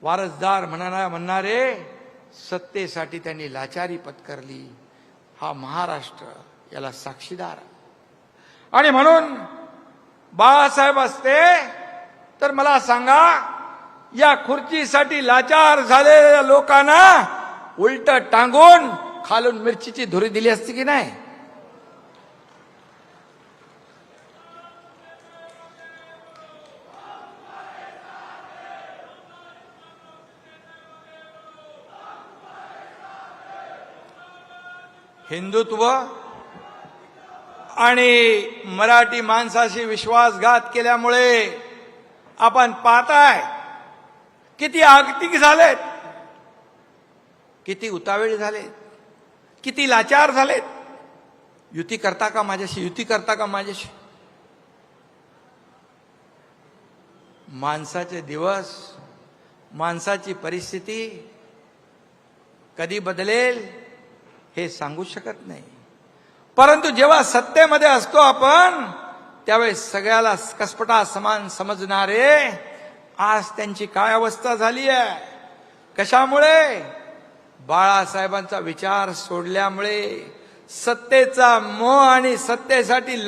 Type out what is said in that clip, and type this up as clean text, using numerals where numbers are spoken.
वारसदार म्हणणारे सत्तेसाठी त्यांनी लाचारी पत्करली. हा महाराष्ट्र याला साक्षीदार. आणि म्हणून बाळासाहेब असते तर मला सांगा, या खुर्चीसाठी लाचार झालेल्या लोकांना उलट टांगून खालून मिरचीची धुरी दिली असती की नाही? हिंदुत्व आणि मराठी माणसाशी विश्वासघात केल्यामुळे आपण पाहताय किती आगतिक झालेत, किती उतावेळ झालेत, किती लाचार झालेत. युती करता का माझ्याशी? युती करता का माझ्याशी? माणसाचे दिवस, माणसाची परिस्थिती कधी बदलेल हे सांगू शकत नाही. परंतु जेव्हा सत्तेमध्ये असतो आपण, त्यावेळेस सगळ्याला कसपटा समान समजणारे आज त्यांची काय अवस्था झाली आहे. कशामुळे? बाळासाहेबांचा विचार सोडल्यामुळे, सत्तेचा मोह आणि सत्तेसाठी